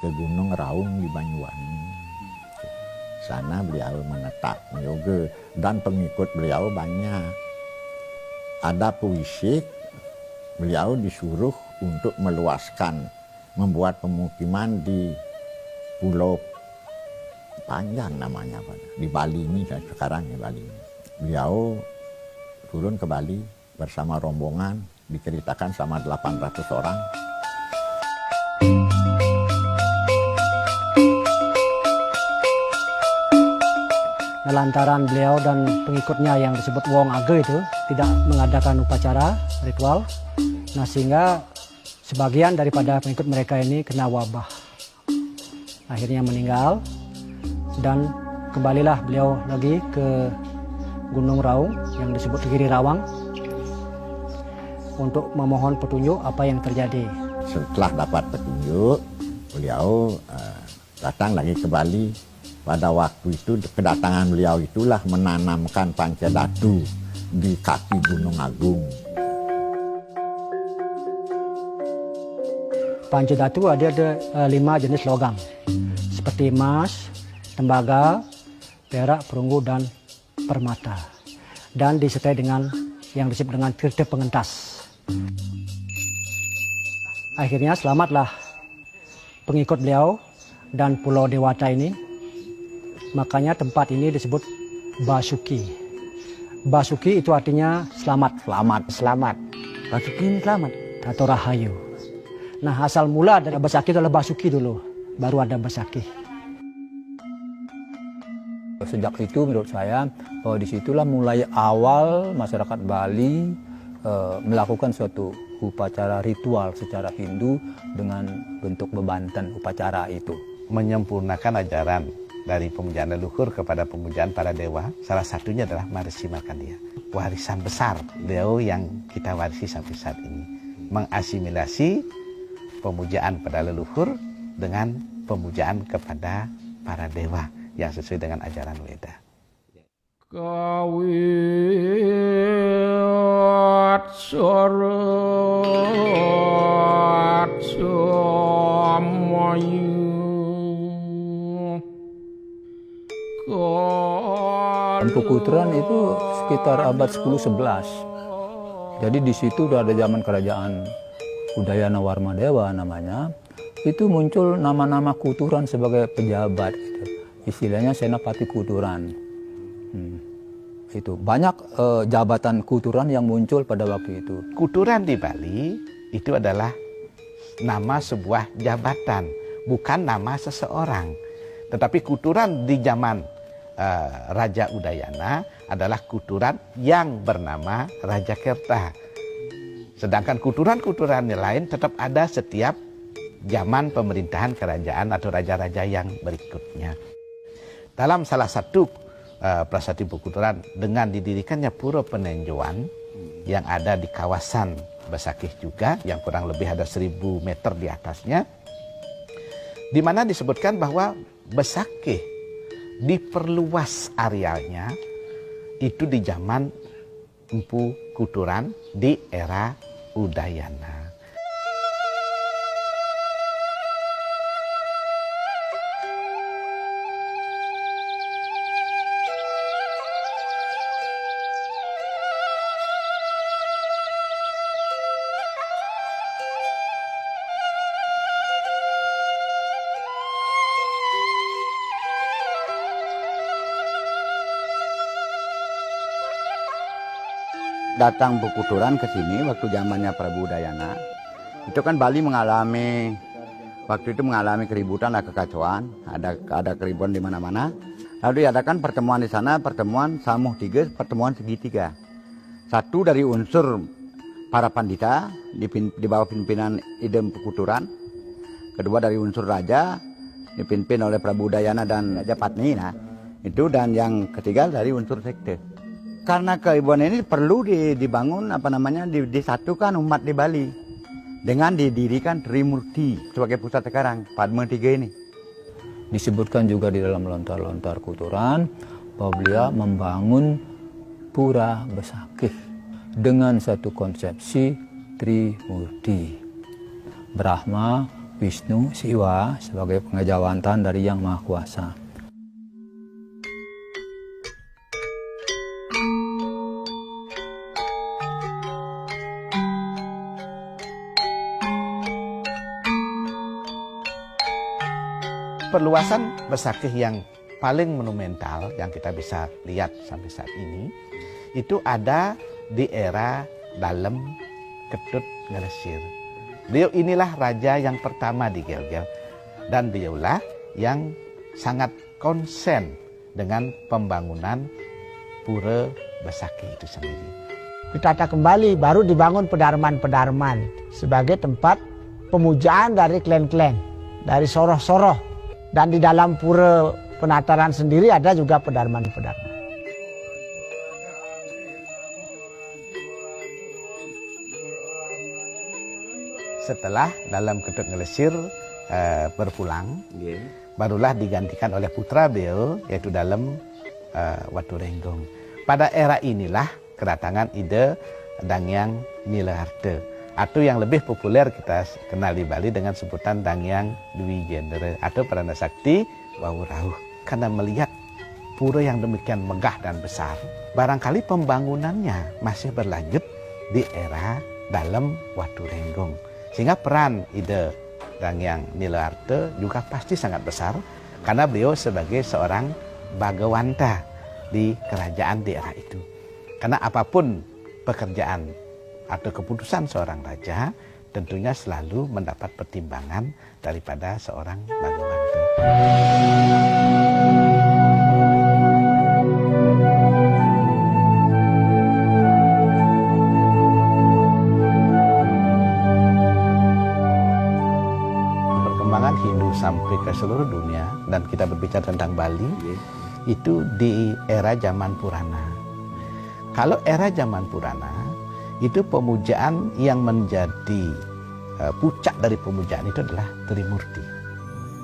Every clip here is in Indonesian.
ke Gunung Raung di Banyuwangi. Sana beliau menetap juga dan pengikut beliau banyak. Ada puisi, beliau disuruh untuk meluaskan, membuat pemukiman di Pulau Panjang namanya, di Bali ini sekarang ya Bali. Beliau turun ke Bali bersama rombongan, diceritakan sama 800 orang. Lantaran beliau dan pengikutnya yang disebut Wong Age itu tidak mengadakan upacara ritual, nah sehingga sebagian daripada pengikut mereka ini kena wabah. Akhirnya meninggal dan kembalilah beliau lagi ke Gunung Raung yang disebut Giri Rawang untuk memohon petunjuk apa yang terjadi. Setelah dapat petunjuk, beliau datang lagi ke Bali. Pada waktu itu kedatangan beliau itulah menanamkan Pancadatu di kaki Gunung Agung. Pancadatu ada 5 jenis logam seperti emas, tembaga, perak, perunggu, dan permata. Dan disertai dengan yang disebut dengan tirta pengentas. Akhirnya selamatlah pengikut beliau dan Pulau Dewata ini. Makanya tempat ini disebut Basuki. Basuki itu artinya selamat. Selamat. Basuki selamat. Atau rahayu. Nah asal mula dari Basaki itu adalah Basuki dulu. Baru ada Basaki. Sejak itu menurut saya bahwa disitulah mulai awal masyarakat Bali melakukan suatu upacara ritual secara Hindu dengan bentuk bebanten upacara itu. Menyempurnakan ajaran dari pemujaan leluhur kepada pemujaan para dewa, salah satunya adalah Maharishi Markandeya. Warisan besar beliau yang kita warisi sampai saat ini. Mengasimilasi pemujaan pada leluhur dengan pemujaan kepada para dewa yang sesuai dengan ajaran Weda. Kawit surat samayu Empu Kuturan itu sekitar abad 10-11. Jadi di situ udah ada zaman kerajaan Udayana Warmadewa namanya. Itu muncul nama-nama Kuturan sebagai pejabat. Gitu. Istilahnya Senapati Kuturan. Itu banyak jabatan Kuturan yang muncul pada waktu itu. Kuturan di Bali itu adalah nama sebuah jabatan, bukan nama seseorang. Tetapi Kuturan di zaman Raja Udayana adalah Kuturan yang bernama Rajakerta. Sedangkan Kuturan-Kuturan lain tetap ada setiap zaman pemerintahan kerajaan atau raja-raja yang berikutnya. Dalam salah satu prasasti Kuturan dengan didirikannya Pura Penenjoan yang ada di kawasan Basakih juga, yang kurang lebih ada 1000 meter di atasnya, di mana disebutkan bahwa Basakih diperluas arealnya itu di zaman Empu Kuturan di era Udayana. Datang Bukuturan ke sini waktu zamannya Prabu Udayana. Itu kan Bali mengalami keributan dan kekacauan, ada keributan di mana-mana. Lalu diadakan pertemuan di sana, pertemuan Samuh Tiga, pertemuan segitiga. Satu dari unsur para pandita di bawah pimpinan Idem Bukuturan. Kedua dari unsur raja dipimpin oleh Prabu Udayana dan Raja Patni. Nah, itu, dan yang ketiga dari unsur sekte. Karena keibuan ini perlu dibangun disatukan umat di Bali dengan didirikan Trimurti sebagai pusat sekarang Padma Tiga ini. Disebutkan juga di dalam lontar-lontar Kuturan bahwa beliau membangun Pura Basakih dengan satu konsepsi Trimurti. Brahma, Wisnu, Siwa sebagai pengejawantan dari Yang Maha Kuasa. Perluasan Besakih yang paling monumental yang kita bisa lihat sampai saat ini itu ada di era Dalem Ketut Ngelesir. Beliau inilah raja yang pertama di Gelgel dan beliaulah yang sangat konsen dengan pembangunan Pura Besakih itu sendiri. Ditata kembali, baru dibangun pedarman-pedarman sebagai tempat pemujaan dari klan-klan, dari soroh-soroh. Dan di dalam pura penataran sendiri ada juga pedarman-pedarman. Setelah Dalem Ketut Ngelesir berpulang, barulah digantikan oleh putra beliau yaitu Dalem Waturenggong. Pada era inilah kedatangan ide Dangyang Nileharta atau yang lebih populer kita kenal di Bali dengan sebutan Dangyang Dwi Jendera atau Perdana Sakti Wawurauh. Karena melihat pura yang demikian megah dan besar, barangkali pembangunannya masih berlanjut di era Dalem Waturenggong. Sehingga peran ide Dangyang Nileharta juga pasti sangat besar karena beliau sebagai seorang bagawanta di kerajaan di era itu. Karena apapun pekerjaan atau keputusan seorang raja tentunya selalu mendapat pertimbangan daripada seorang bagawanta. Perkembangan Hindu sampai ke seluruh dunia dan kita berbicara tentang Bali itu di era zaman Purana. Kalau era zaman Purana itu pemujaan yang menjadi puncak dari pemujaan itu adalah Trimurti.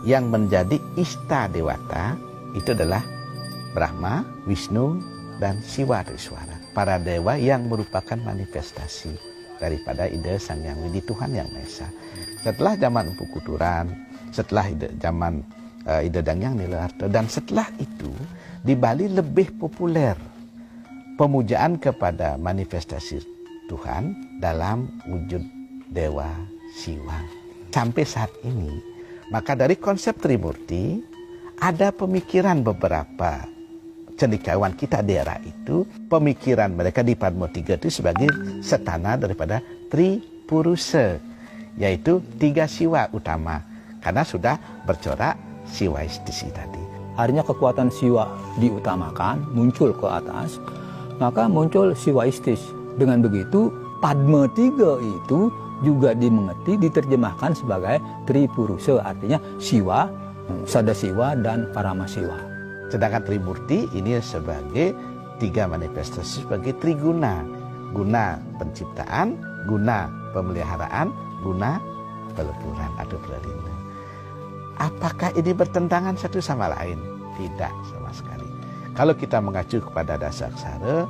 Yang menjadi Ista Dewata itu adalah Brahma, Wisnu, dan Siwa Riswara. Para dewa yang merupakan manifestasi daripada ide Sang Hyang Widi, Tuhan Yang Maha Esa. Setelah zaman Empu Kuturan, setelah zaman ide Dangyang Nileharta, dan setelah itu di Bali lebih populer pemujaan kepada manifestasi Tuhan dalam wujud Dewa Siwa. Sampai saat ini, maka dari konsep Trimurti, ada pemikiran beberapa cendekiawan kita di era itu, pemikiran mereka di Padma Tiga itu sebagai setana daripada Tripurusa, yaitu 3 siwa utama, karena sudah bercorak siwaistisi tadi. Akhirnya kekuatan Siwa diutamakan, muncul ke atas, maka muncul siwaistis. Dengan begitu, Padma Tiga itu juga dimengerti, diterjemahkan sebagai Tripurusa, artinya Siwa, Sadasiwa, dan Paramasiwa. Sedangkan Trimurti ini sebagai 3 manifestasi sebagai triguna. Guna penciptaan, guna pemeliharaan, guna peleburan atau pralinga. Apakah ini bertentangan satu sama lain? Tidak sama sekali. Kalau kita mengacu kepada dasar aksara,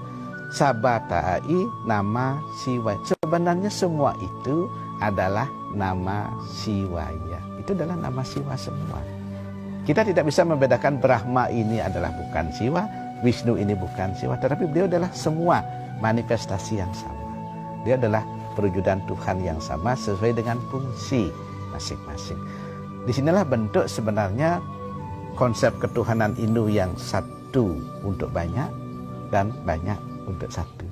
Sabatai nama Siwa. Sebenarnya semua itu adalah nama Siwaya. Itu adalah nama Siwa semua. Kita tidak bisa membedakan Brahma ini adalah bukan Siwa, Wisnu ini bukan Siwa, tetapi beliau adalah semua manifestasi yang sama. Dia adalah perwujudan Tuhan yang sama sesuai dengan fungsi masing-masing. Disinilah bentuk sebenarnya konsep ketuhanan Hindu yang satu untuk banyak dan banyak untuk satu.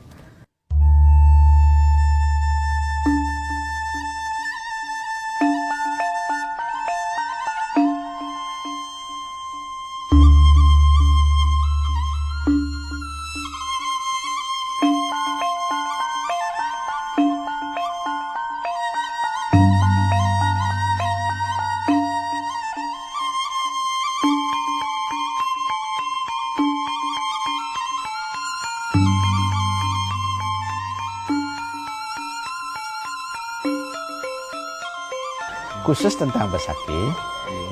Khusus tentang Besakih,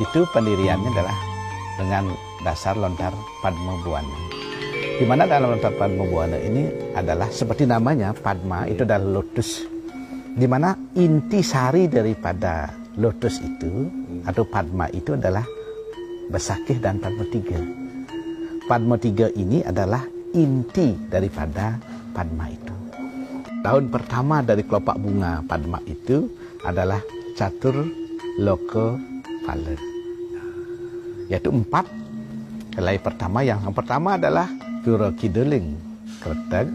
itu pendiriannya adalah dengan dasar lontar Padma Buana. Di mana dalam lontar Padma Buana ini adalah seperti namanya, Padma itu adalah lotus. Di mana inti sari daripada lotus itu atau Padma itu adalah Besakih dan Padma 3. Padma 3 ini adalah inti daripada Padma itu. Daun pertama dari kelopak bunga Padma itu adalah Catur Loka Phala, yaitu 4 helai pertama. Yang pertama adalah Pura Kiduling Kreteg,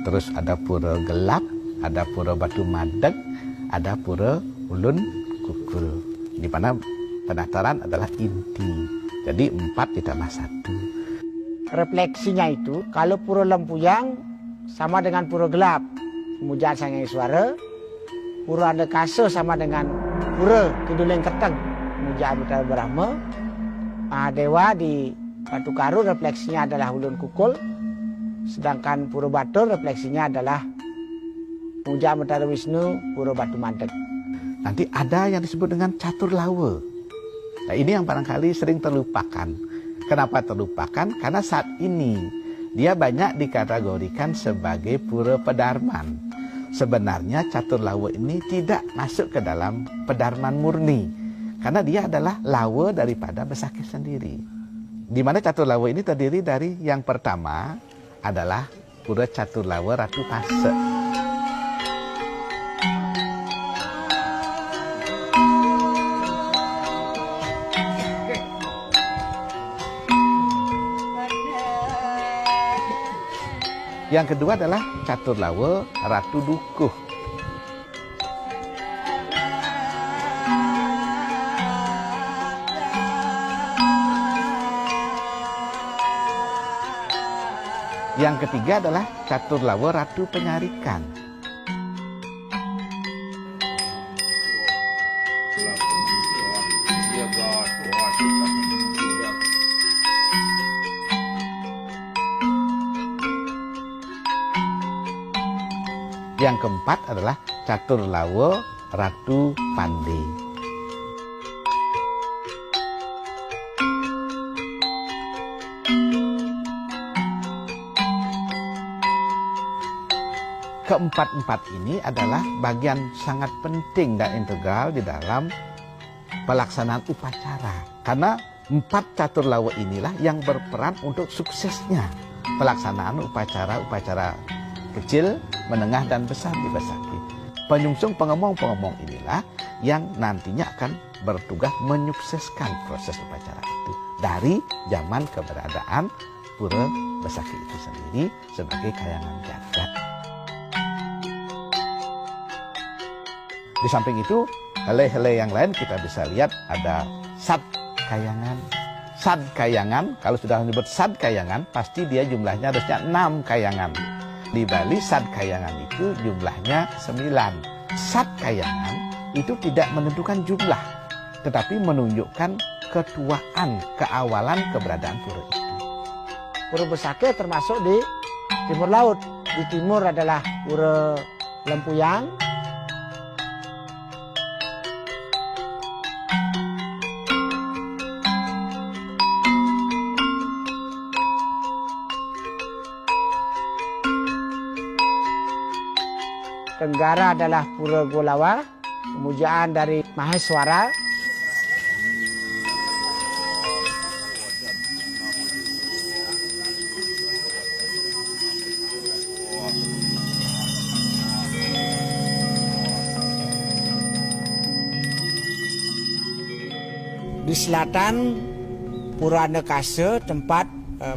terus ada Pura Gelap, ada Pura Batu Madeg, ada Pura Ulun Kukul, di mana pendaftaran adalah inti. Jadi 4 ditambah 1. Refleksinya itu, kalau Pura Lempuyang sama dengan Pura Gelap, Pemujaan Sang Hyang Iswara. Pura Andekasa sama dengan Pura Kiduling Kreteg, Pemujaan Batara Brahma. Mahadewa di Batu Karu refleksinya adalah Ulun Kukul, sedangkan Pura Batur refleksinya adalah Pemujaan Batara Wisnu, Pura Batu Madeg. Nanti ada yang disebut dengan Catur Lawa. Nah, ini yang barangkali sering terlupakan. Kenapa terlupakan? Karena saat ini dia banyak dikategorikan sebagai Pura Pedarman. Sebenarnya Catur Lawa ini tidak masuk ke dalam Pedarman murni, karena dia adalah lawa daripada Besakih sendiri. Di mana Catur Lawa ini terdiri dari yang pertama adalah Pura Catur Lawa Ratu Pase. Yang kedua adalah Catur Lawa Ratu Dukuh. Yang ketiga adalah Catur Lawa Ratu Penyarikan. Yang keempat adalah Catur Lawa Ratu Pande. Keempat-empat ini adalah bagian sangat penting dan integral di dalam pelaksanaan upacara. Karena 4 Catur Lawa inilah yang berperan untuk suksesnya pelaksanaan upacara-upacara kecil, menengah, dan besar di Besakih. Penyungsung pengemong-pengemong inilah yang nantinya akan bertugas menyukseskan proses upacara itu dari zaman keberadaan Pura Besakih itu sendiri sebagai kayangan jagat. Di samping itu, helai-helai yang lain kita bisa lihat ada Sad Kayangan. Sad Kayangan, kalau sudah menyebut Sad Kayangan, pasti dia jumlahnya harusnya 6 kayangan. Di Bali Sad Kayangan itu jumlahnya 9. Sad Kayangan itu tidak menentukan jumlah, tetapi menunjukkan ketuaan, keawalan keberadaan pura itu. Pura Besakih termasuk di timur laut. Di timur adalah Pura Lempuyang, Tenggara adalah Pura Golawa, Pemujaan dari Maheswara. Di selatan Pura Andekasa, tempat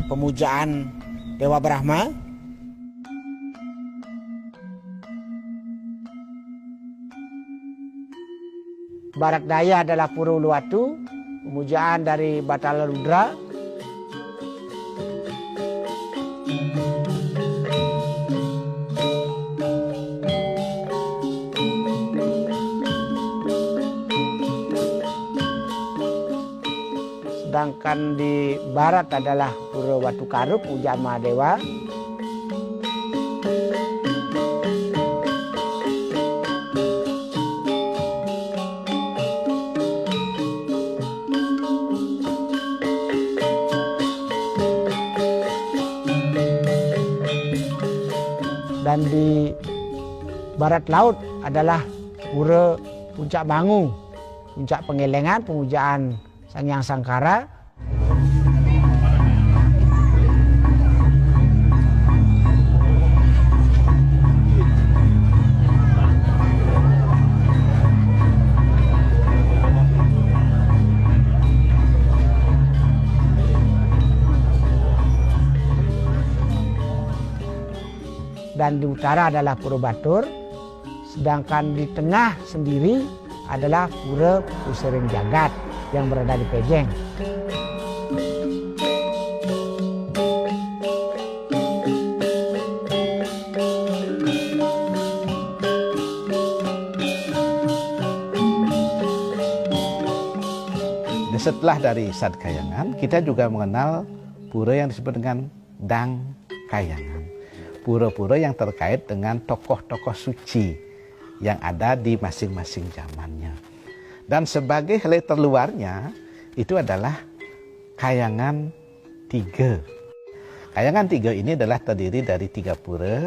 pemujaan Dewa Brahma. Barat daya adalah Pura Uluwatu, pemujaan dari Batara Rudra. Sedangkan di barat adalah Pura Batu Karu, pemujaan Mahadewa. Dan di barat laut adalah Pura Puncak Bangu, puncak pengelengan, pemujaan Sang Hyang Sangkara. Dan di utara adalah Pura Batur, sedangkan di tengah sendiri adalah Pura Pusering Jagat yang berada di Pejeng. Setelah dari Sad Kayangan, kita juga mengenal pura yang disebut dengan Dang Kayangan. Pura-pura yang terkait dengan tokoh-tokoh suci yang ada di masing-masing zamannya. Dan sebagai helai terluarnya itu adalah Kayangan 3. Kayangan 3 ini adalah terdiri dari 3 pura,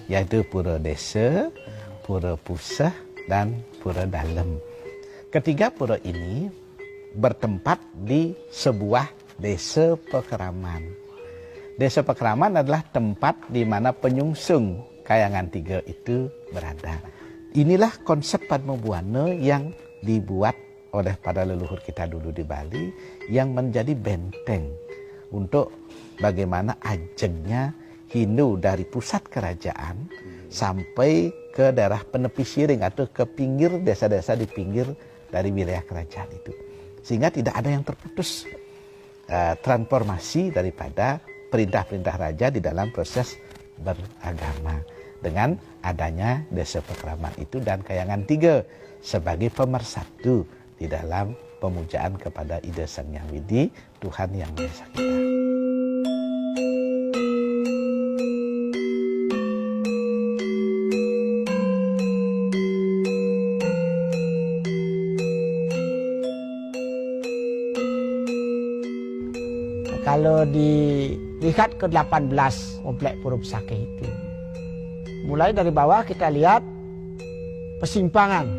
yaitu Pura Desa, Pura Puseh, dan Pura Dalem. Ketiga pura ini bertempat di sebuah desa pekeraman. Desa pekeraman adalah tempat di mana penyungsung Kayangan 3 itu berada. Inilah konsep Padmabuana yang dibuat oleh para leluhur kita dulu di Bali yang menjadi benteng untuk bagaimana ajengnya Hindu dari pusat kerajaan sampai ke daerah penepi siring atau ke pinggir desa-desa di pinggir dari wilayah kerajaan itu. Sehingga tidak ada yang terputus transformasi daripada perintah-perintah raja di dalam proses beragama dengan adanya desa pekeraman itu dan Kayangan 3 sebagai pemersatu di dalam pemujaan kepada Ida Sang Hyang Widi, Tuhan Yang Maha Esa kita. Kalau dilihat ke 18 komplek Pura Besakih itu, mulai dari bawah kita lihat persimpangan.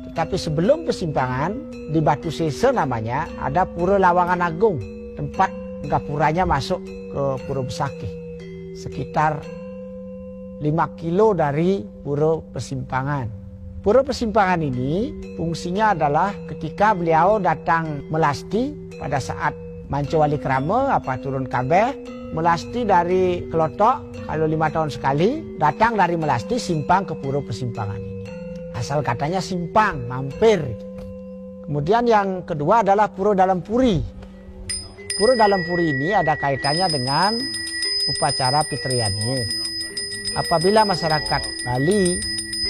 Tetapi sebelum persimpangan di Batu Sese namanya ada Pura Lawangan Agung, tempat gapuranya masuk ke Pura Besakih. Sekitar 5 kilo dari Pura Persimpangan. Pura Persimpangan ini fungsinya adalah ketika beliau datang melasti pada saat Manco Wali Krama apa turun kabeh, melasti dari Kelotok kalau 5 tahun sekali, datang dari melasti simpang ke Pura Persimpangan ini. Asal katanya simpang, mampir. Kemudian yang kedua adalah Pura Dalam Puri. Pura Dalam Puri ini ada kaitannya dengan upacara Pitriannya. Apabila masyarakat Bali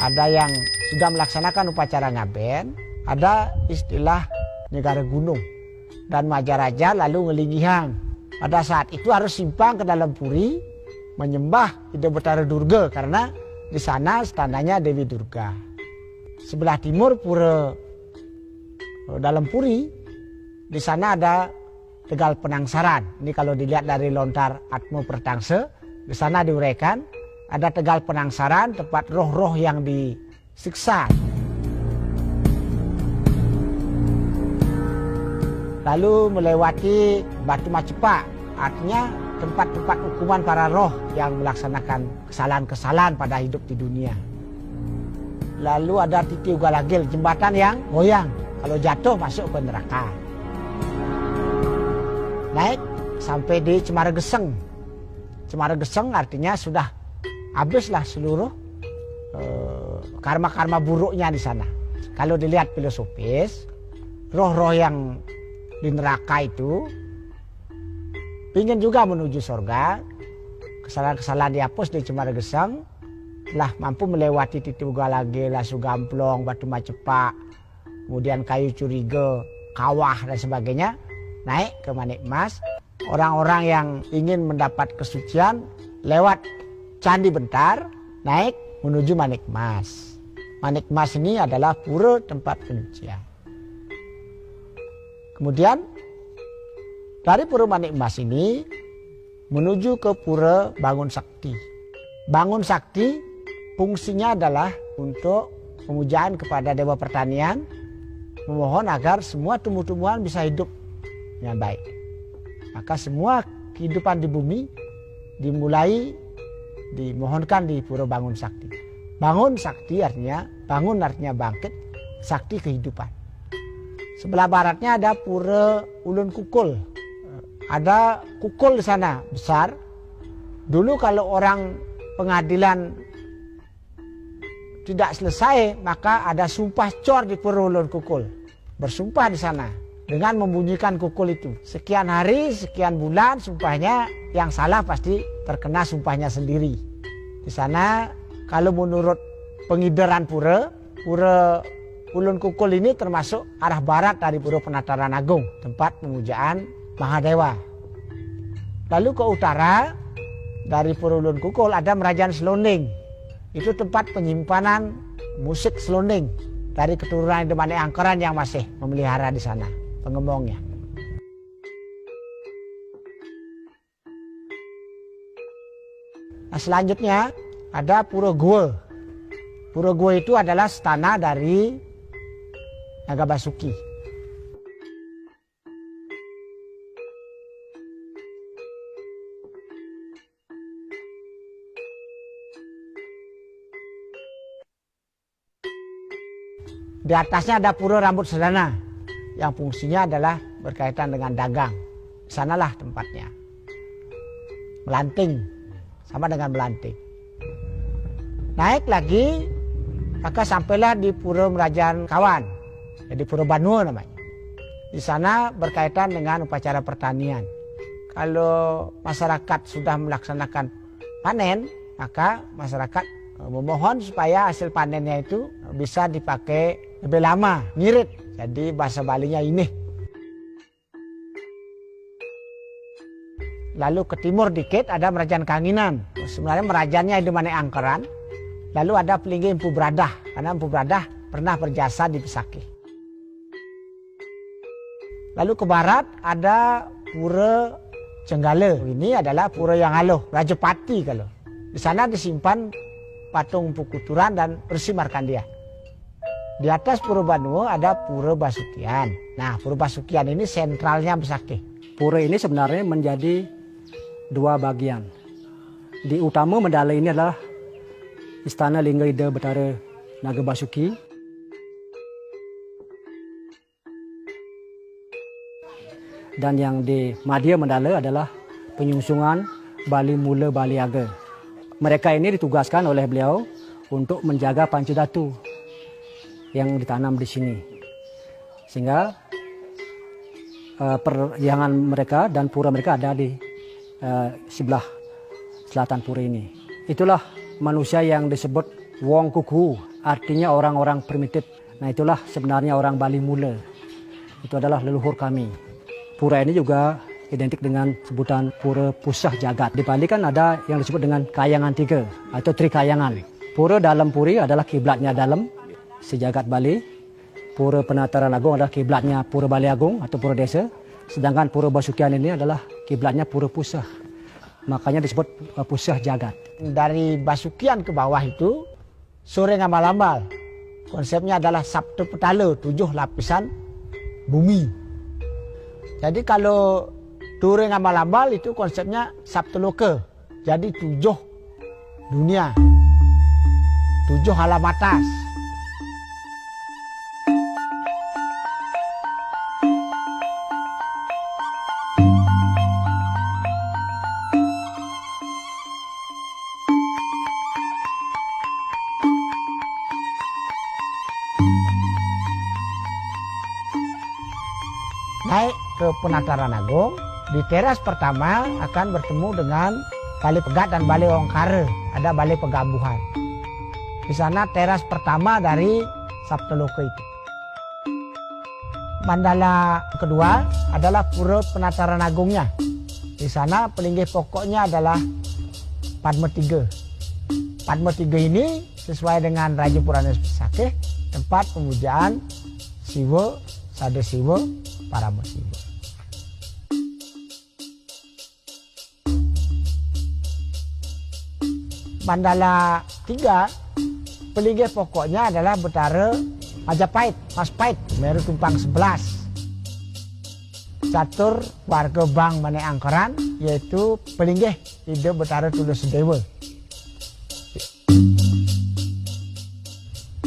ada yang sudah melaksanakan upacara ngaben, ada istilah negara gunung. Dan Majaraja lalu ngelingihang. Pada saat itu harus simpang ke dalam puri menyembah Ida Betara Durga karena di sana standanya Dewi Durga. Sebelah timur Pura Dalam Puri, di sana ada Tegal Penangsaran. Ini kalau dilihat dari lontar Atmo Pertangse, di sana diuraikan ada Tegal Penangsaran, tempat roh-roh yang disiksa. Lalu melewati Batu Macepak, artinya tempat-tempat hukuman para roh yang melaksanakan kesalahan-kesalahan pada hidup di dunia. Lalu ada Titi Ugalagil, jembatan yang goyang, kalau jatuh masuk ke neraka. Naik sampai di Cemara Geseng. Cemara Geseng artinya sudah habislah seluruh karma-karma buruknya di sana. Kalau dilihat filosofis, roh-roh yang di neraka itu ingin juga menuju surga. Kesalahan-kesalahan dihapus di Cemara Geseng, telah mampu melewati Titi Ugalage, Lasu Gamplong, Batu Macepak, kemudian Kayu Curiga, Kawah dan sebagainya, naik ke Manikmas. Orang-orang yang ingin mendapat kesucian lewat Candi Bentar, naik menuju Manikmas. Manikmas ini adalah pura tempat penyucian. Kemudian dari Pura Manikmas ini menuju ke Pura Bangun Sakti. Bangun Sakti fungsinya adalah untuk pemujaan kepada Dewa Pertanian memohon agar semua tumbuh-tumbuhan bisa hidup dengan baik. Maka semua kehidupan di bumi dimohonkan di Pura Bangun Sakti. Bangun Sakti artinya, bangun artinya bangkit, sakti kehidupan. Sebelah baratnya ada Pura Ulun Kukul. Ada kukul di sana besar. Dulu kalau orang pengadilan tidak selesai, maka ada sumpah cor di Pura Ulun Kukul. Bersumpah di sana dengan membunyikan kukul itu. Sekian hari, sekian bulan sumpahnya, yang salah pasti terkena sumpahnya sendiri. Di sana kalau menurut pengibaran Pura Ulun Kukul ini termasuk arah barat dari Pura Penataran Agung, tempat pemujaan Mahadewa. Lalu ke utara dari Pura Ulun Kukul ada Merajaan Selonding. Itu tempat penyimpanan musik selonding dari keturunan Demane Angkeran yang masih memelihara di sana pengembangnya. Nah, selanjutnya ada Pura Gua. Pura Gua itu adalah stana dari Naga Basuki. Di atasnya ada Pura Rambut Sedana yang fungsinya adalah berkaitan dengan dagang. Di sanalah tempatnya. Melanting, sama dengan melanting. Naik lagi, maka sampailah di Pura Merajaan Kawan, jadi Pura Banua namanya. Di sana berkaitan dengan upacara pertanian. Kalau masyarakat sudah melaksanakan panen, maka masyarakat memohon supaya hasil panennya itu bisa dipakai lebih lama, ngirit. Jadi bahasa Balinya ini. Lalu ke timur dikit ada Merajaan Kanginan. Sebenarnya merajannya Demane Angkeran. Lalu ada Pelinggi Empu Bradah, karena Empu Bradah pernah berjasa di Pesakih. Lalu ke barat ada Pura Cenggala. Ini adalah Pura yang aloh, Rajapati kalau. Di sana disimpan patung Empu Kuturan dan Resi Markandia. Di atas Pura Banua ada Pura Basukian. Nah, Pura Basukian ini sentralnya Pesakih. Pura ini sebenarnya menjadi dua bagian. Di utama Mandala ini adalah Istana Lingga Ida Betara Naga Basuki. Dan yang di Madya Mandala adalah penyungsungan Bali Mula Bali Aga. Mereka ini ditugaskan oleh beliau untuk menjaga Pancadatu yang ditanam di sini. Sehingga perjangan mereka dan pura mereka ada di sebelah selatan pura ini. Itulah manusia yang disebut Wong Kuku, artinya orang-orang primitif. Nah, itulah sebenarnya orang Bali Mula. Itu adalah leluhur kami. Pura ini juga identik dengan sebutan Pura Pusah Jagat. Di Bali kan ada yang disebut dengan Kayangan Tiga atau Trikayangan. Pura Dalam Puri adalah kiblatnya dalam sejagat Bali. Pura Penataran Agung adalah kiblatnya Pura Bali Agung atau Pura Desa. Sedangkan Pura Basukian ini adalah kiblatnya Pura Pusah. Makanya disebut Pusah Jagat. Dari Basukian ke bawah itu sore ngamal-amal. Konsepnya adalah Sabtu Petala, 7 lapisan bumi. Jadi kalau Ture ngamal-amal itu konsepnya Sabtu Loka. Jadi 7 dunia, 7 alam atas. Naik ke Penataran Agung, di teras pertama akan bertemu dengan Balai Pegat dan Balai Ongkara. Ada Balai Pegabuhan. Di sana teras pertama dari Sabtoloka itu. Mandala kedua adalah Pura Penataran Agungnya. Di sana pelinggih pokoknya adalah Padma Tiga. Padma Tiga ini sesuai dengan Raja Purana Pesakih, tempat pemujaan Siwa, Sada Siwa, Parama Siwa. Mandala 3, pelinggih pokoknya adalah Betara Majapahit, Maspahit, Meru Tumpang 11. Catur warga Bang Mane Angkeran, yaitu Pelinggih Ide Betara Tulus Dewa.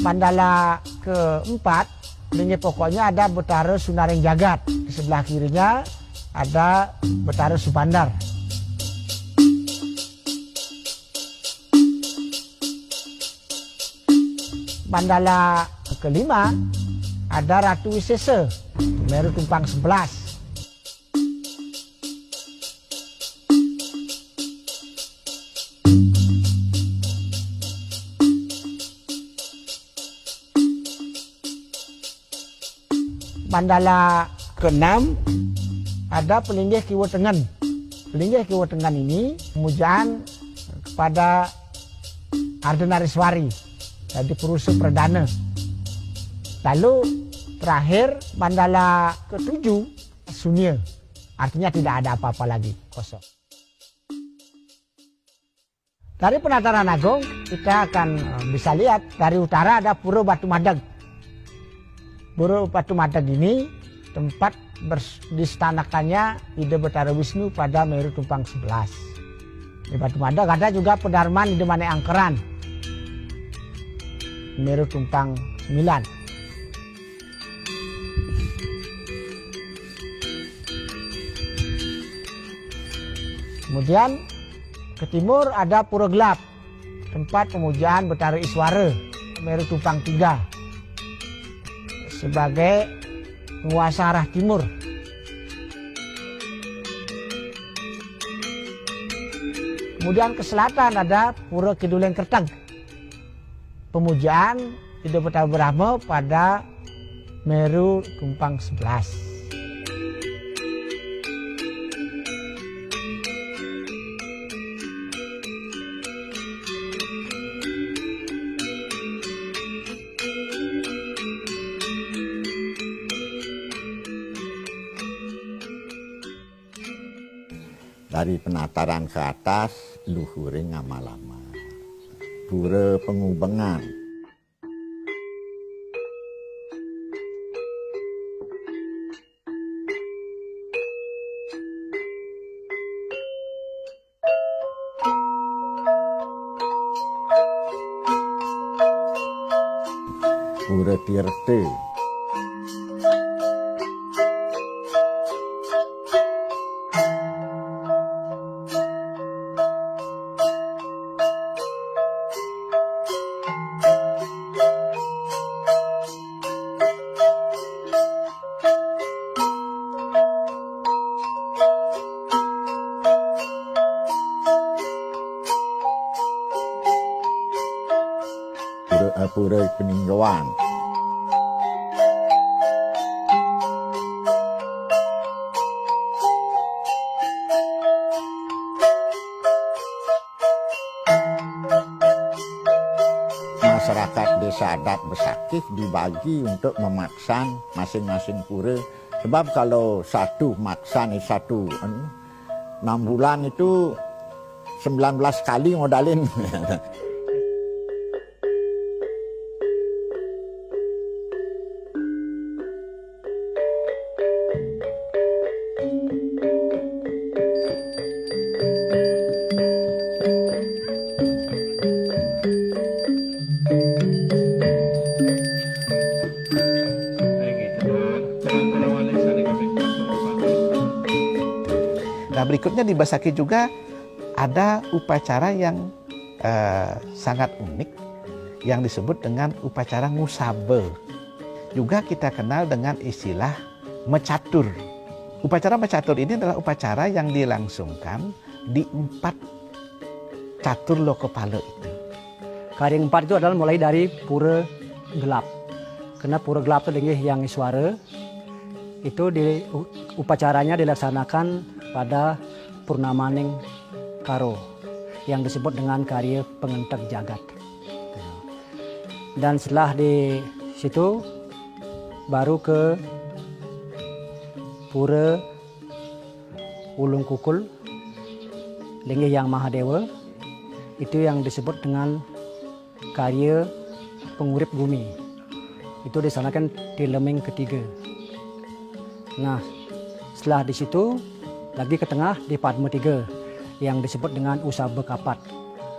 Mandala keempat, Pelinggih pokoknya ada Betara Sunaring Jagat. Di sebelah kirinya ada Betara Subandar. Mandala kelima ada Ratu Wisesa, Meru Tumpang 11. Mandala keenam ada Pelinggih Kiwa Tengen. Pelinggih Kiwa Tengen ini pemujaan kepada Ardenariswari, jadi perusuh perdana. Lalu terakhir mandala ketujuh Sunya, artinya tidak ada apa-apa lagi, kosong. Dari penataran agung kita akan bisa lihat dari utara ada Pura Batu Madeg. Pura Batu Madeg ini tempat distanakannya Ide Betara Wisnu pada Meru Tumpang 11. Di Batu Madeg ada juga Pedarman Ide Mane Angkeran, Meru Tumpang 9. Kemudian ke timur ada Pura Gelap, tempat pemujaan Betara Iswara, Meru Tumpang 3, sebagai penguasa arah timur. Kemudian ke selatan ada Pura Kiduleng Kerteg, pemujaan Ide Betara Brahma pada Meru Tumpang 11. Dari penataran ke atas, luhure Ngamalama, Pura Pengubengan. Pura Tirta. Pura Peninjauan. Masyarakat desa adat Besakih dibagi untuk memaksan masing-masing pura. Sebab kalau satu maksan satu 6 bulan itu 19 kali modalin. Nah, berikutnya di Besakih juga ada upacara yang sangat unik yang disebut dengan upacara ngusabe. Juga kita kenal dengan istilah mecatur. Upacara mecatur ini adalah upacara yang dilangsungkan di 4 catur lokopala itu. Kari yang 4 itu adalah mulai dari Pura Gelap. Karena Pura Gelap itu Linggih yang Iswara, itu upacaranya dilaksanakan pada Purnamaning Karo yang disebut dengan karya pengentek jagat. Dan setelah di situ baru ke Pura Ulung Kukul Linggih yang Mahadewa, itu yang disebut dengan karya pengurip bumi, itu disanakan di lembing ketiga. Nah, setelah di situ lagi ke tengah di Padma 3 yang disebut dengan Usaba Kapat.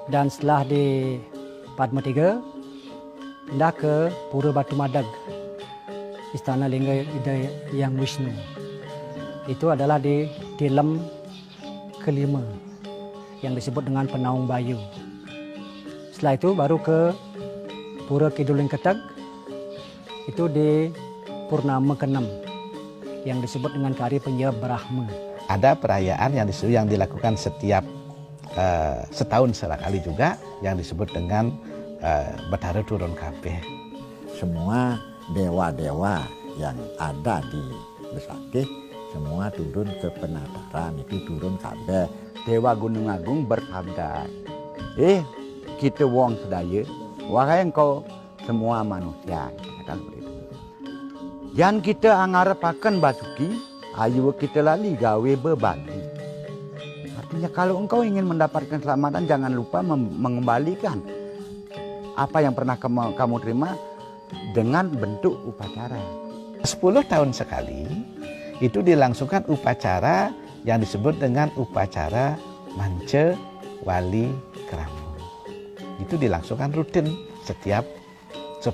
Dan setelah di Padma 3 pindah ke Pura Batu Madag, Istana Lingga Hyang Wisnu. Itu adalah di lem kelima yang disebut dengan Penaung Bayu. Setelah itu baru ke Pura Kidul Ketag, itu di Purnama ke-6 yang disebut dengan Kari Penja Brahma. Ada perayaan yang dilakukan setiap setahun sekali juga yang disebut dengan Bathara Turun Kabeh. Semua dewa-dewa yang ada di Besakih semua turun ke penataran, itu turun kabeh. Dewa Gunung Agung bersabda, kita wong sedaya, wahai engkau semua manusia. Katakan seperti itu. Jangan kita anggarepaken basuki, ayu kita lali gawe berbagi. Artinya kalau engkau ingin mendapatkan keselamatan, jangan lupa mengembalikan apa yang pernah kamu terima dengan bentuk upacara. 10 tahun sekali itu dilangsungkan upacara yang disebut dengan upacara Mance Wali Krama. Itu dilangsungkan rutin setiap 10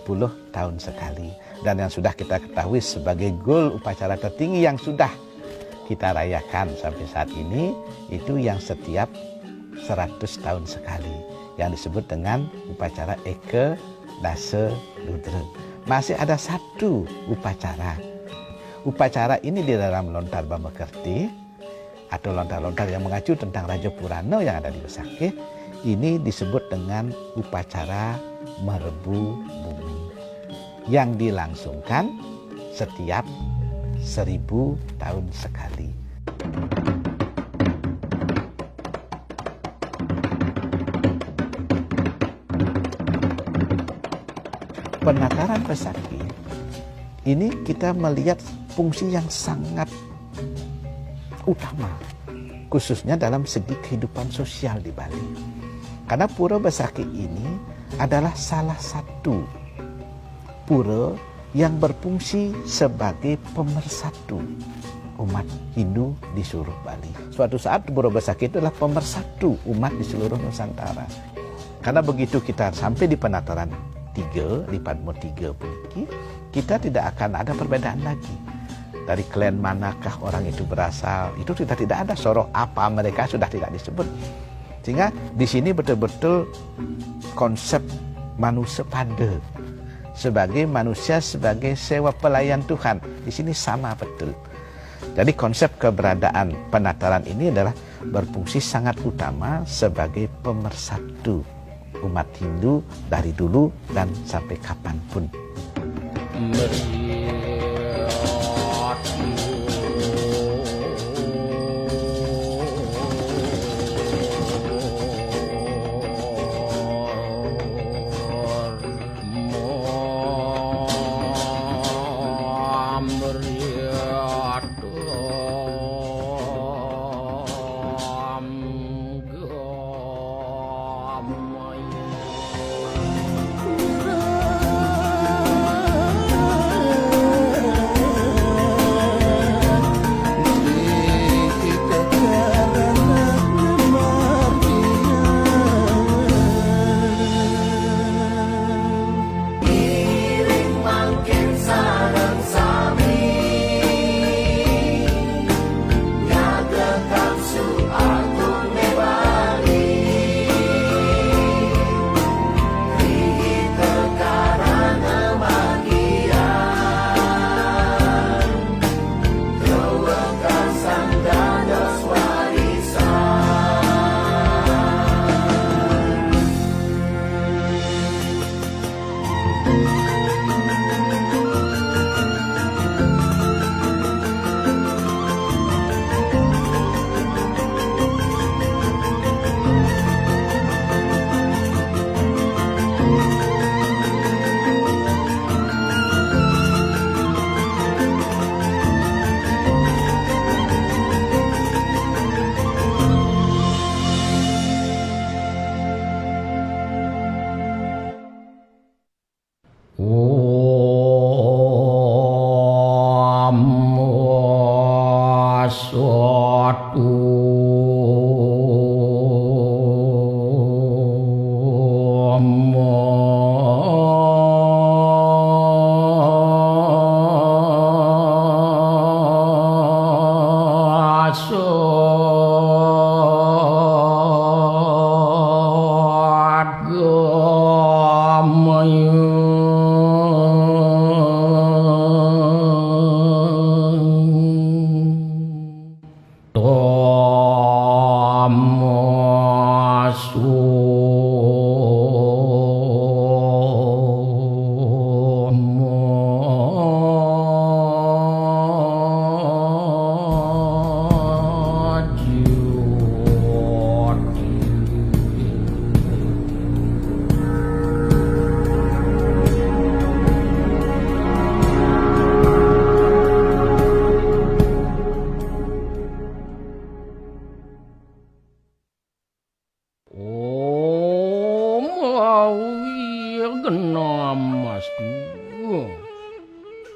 tahun sekali. Dan yang sudah kita ketahui sebagai goal upacara tertinggi yang sudah kita rayakan sampai saat ini, itu yang setiap 100 tahun sekali, yang disebut dengan upacara Eke Dasa Ludra. Masih ada satu upacara. Upacara ini di dalam lontar Bamakerti atau lontar-lontar yang mengacu tentang Raja Purana yang ada di Besakih, ini disebut dengan upacara Merebu Bumi yang dilangsungkan setiap 1000 tahun sekali. Penataran Besakih ini kita melihat fungsi yang sangat utama, khususnya dalam segi kehidupan sosial di Bali. Karena Pura Besakih ini adalah salah satu pura yang berfungsi sebagai pemersatu umat Hindu di seluruh Bali. Suatu saat Pura Besakih itu adalah pemersatu umat di seluruh Nusantara. Karena begitu kita sampai di penataran 3, di Padma 3 ini, kita tidak akan ada perbedaan lagi. Dari klan manakah orang itu berasal, itu sudah tidak ada. Soroh apa mereka sudah tidak disebut. Sehingga di sini betul-betul konsep manusia pada sebagai manusia, sebagai sewa pelayan Tuhan, di sini sama betul. Jadi konsep keberadaan penataran ini adalah berfungsi sangat utama sebagai pemersatu umat Hindu dari dulu dan sampai kapanpun.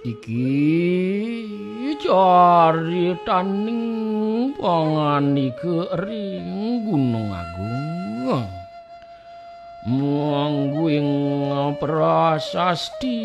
Iki caritaning pangani kering Gunung Agung mangguing prasasti